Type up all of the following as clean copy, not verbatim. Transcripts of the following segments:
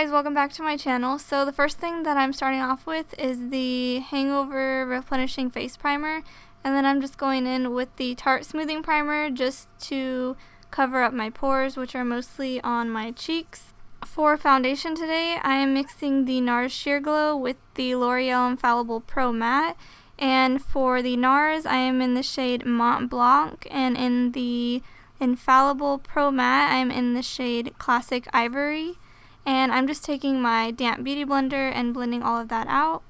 guys, welcome back to my channel. So the first thing that I'm starting off with is the Hangover Replenishing Face Primer, and then I'm just going in with the Tarte Smoothing Primer just to cover up my pores, which are mostly on my cheeks. For foundation today, I am mixing the NARS Sheer Glow with the L'Oreal Infallible Pro Matte, and for the NARS, I am in the shade Mont Blanc, and in the Infallible Pro Matte, I'm in the shade Classic Ivory. And I'm just taking my damp beauty blender and blending all of that out.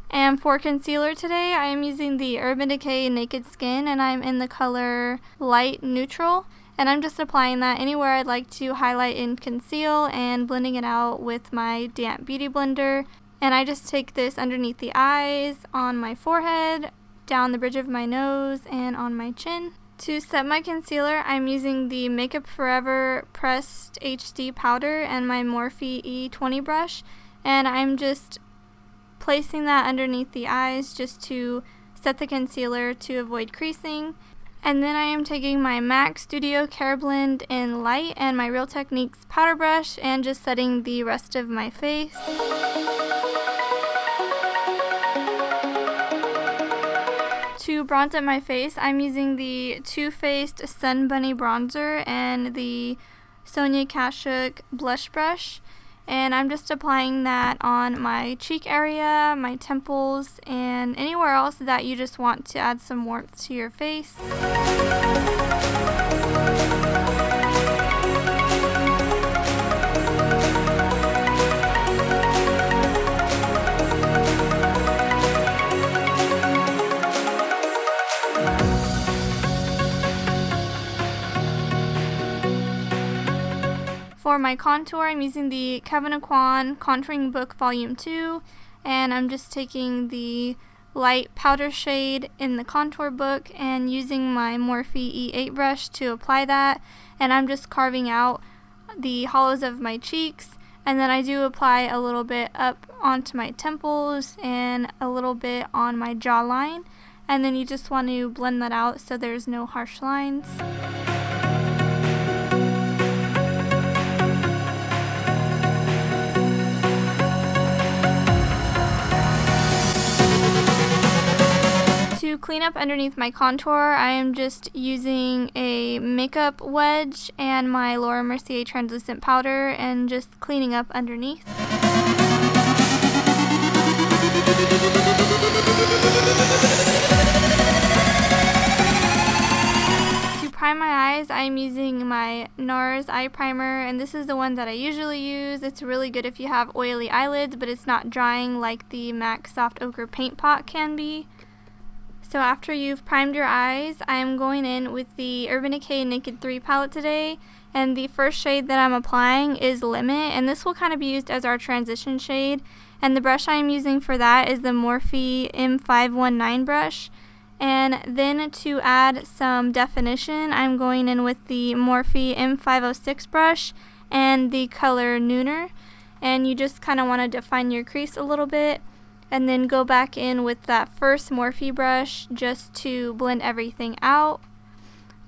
And for concealer today, I am using the Urban Decay Naked Skin, and I'm in the color Light Neutral. And I'm just applying that anywhere I'd like to highlight and conceal and blending it out with my damp beauty blender. And I just take this underneath the eyes, on my forehead, down the bridge of my nose, and on my chin. To set my concealer, I'm using the Makeup Forever Pressed HD Powder and my Morphe E20 brush, and I'm just placing that underneath the eyes just to set the concealer to avoid creasing. And then I am taking my MAC Studio Care Blend in Light and my Real Techniques powder brush and just setting the rest of my face. To bronze up my face, I'm using the Too Faced Sun Bunny Bronzer and the Sonia Kashuk Blush Brush. And I'm just applying that on my cheek area, my temples, and anywhere else that you just want to add some warmth to your face. For my contour, I'm using the Kevyn Aucoin Contouring Book Volume 2, and I'm just taking the light powder shade in the contour book and using my Morphe E8 brush to apply that, and I'm just carving out the hollows of my cheeks, and then I do apply a little bit up onto my temples and a little bit on my jawline, and then you just want to blend that out so there's no harsh lines. To clean up underneath my contour, I am just using a makeup wedge and my Laura Mercier translucent powder and just cleaning up underneath. To prime my eyes, I am using my NARS eye primer, and this is the one that I usually use. It's really good if you have oily eyelids, but it's not drying like the MAC Soft Ochre Paint Pot can be. So after you've primed your eyes, I'm going in with the Urban Decay Naked 3 palette today, and the first shade that I'm applying is Limit, and this will kind of be used as our transition shade, and the brush I'm using for that is the Morphe M519 brush. And then to add some definition, I'm going in with the Morphe M506 brush and the color Nooner, and you just kind of want to define your crease a little bit. And then go back in with that first Morphe brush just to blend everything out.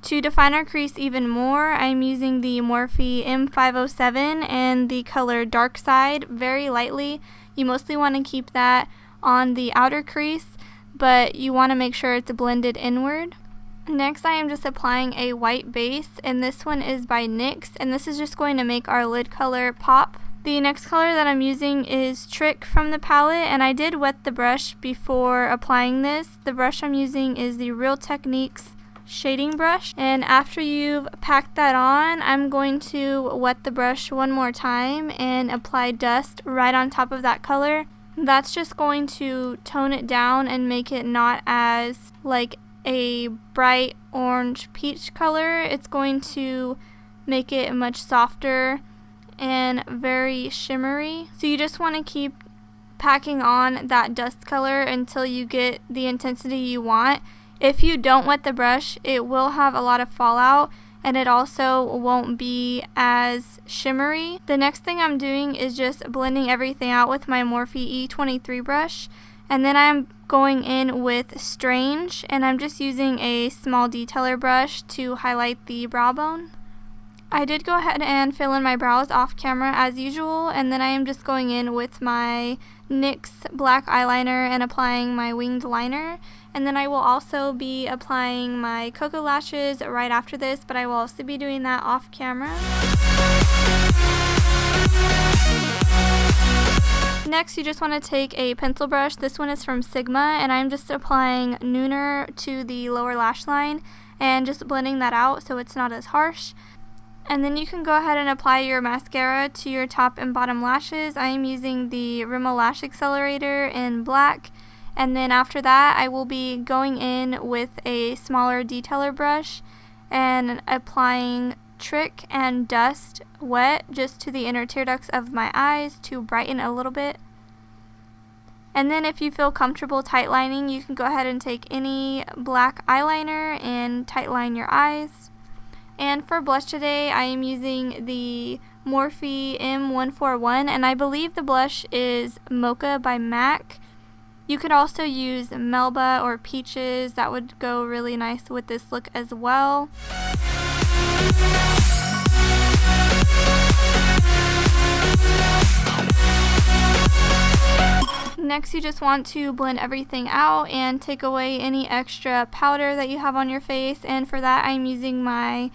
To define our crease even more, I'm using the Morphe M507 and the color Dark Side very lightly. You mostly want to keep that on the outer crease, but you want to make sure it's blended inward. Next, I am just applying a white base, and this one is by NYX, and this is just going to make our lid color pop. The next color that I'm using is Trick from the palette, and I did wet the brush before applying this. The brush I'm using is the Real Techniques shading brush, and after you've packed that on, I'm going to wet the brush one more time and apply dust right on top of that color. That's just going to tone it down and make it not as like a bright orange peach color. It's going to make it much softer and very shimmery. So you just want to keep packing on that dust color until you get the intensity you want. If you don't wet the brush, it will have a lot of fallout, and it also won't be as shimmery. The next thing I'm doing is just blending everything out with my Morphe E23 brush, and then I'm going in with Strange, and I'm just using a small detailer brush to highlight the brow bone. I did go ahead and fill in my brows off camera as usual, and then I am just going in with my NYX black eyeliner and applying my winged liner. And then I will also be applying my Cocoa lashes right after this, but I will also be doing that off camera. Next, you just want to take a pencil brush. This one is from Sigma, and I'm just applying Nooner to the lower lash line and just blending that out so it's not as harsh. And then you can go ahead and apply your mascara to your top and bottom lashes. I am using the Rimmel Lash Accelerator in black. And then after that, I will be going in with a smaller detailer brush and applying Trick and Dust wet just to the inner tear ducts of my eyes to brighten a little bit. And then if you feel comfortable tightlining, you can go ahead and take any black eyeliner and tightline your eyes. And for blush today, I am using the Morphe M141, and I believe the blush is Mocha by MAC. You could also use Melba or Peaches. That would go really nice with this look as well. Next, you just want to blend everything out and take away any extra powder that you have on your face. And for that, I'm using my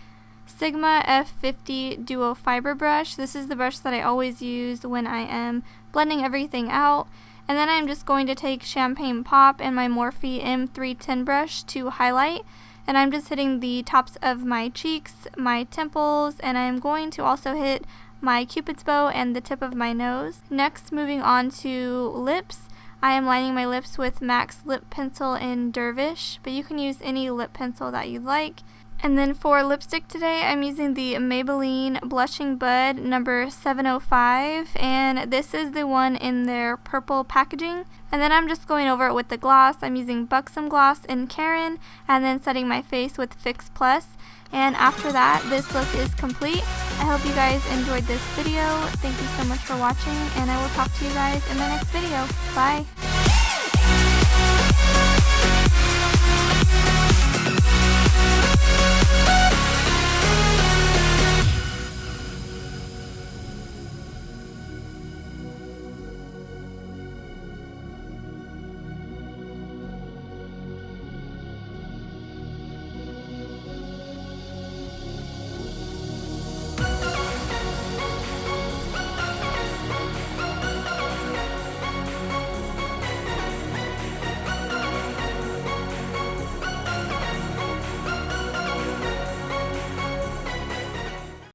Sigma F50 Duo Fiber Brush. This is the brush that I always use when I am blending everything out. And then I'm just going to take Champagne Pop and my Morphe M310 brush to highlight. And I'm just hitting the tops of my cheeks, my temples, and I'm going to also hit my Cupid's bow and the tip of my nose. Next, moving on to lips. I am lining my lips with MAC's lip pencil in Dervish, but you can use any lip pencil that you like. And then for lipstick today, I'm using the Maybelline Blushing Bud number 705, and this is the one in their purple packaging. And then I'm just going over it with the gloss. I'm using Buxom Gloss in Karen, and then setting my face with Fix Plus. And after that, this look is complete. I hope you guys enjoyed this video. Thank you so much for watching, and I will talk to you guys in the next video. Bye!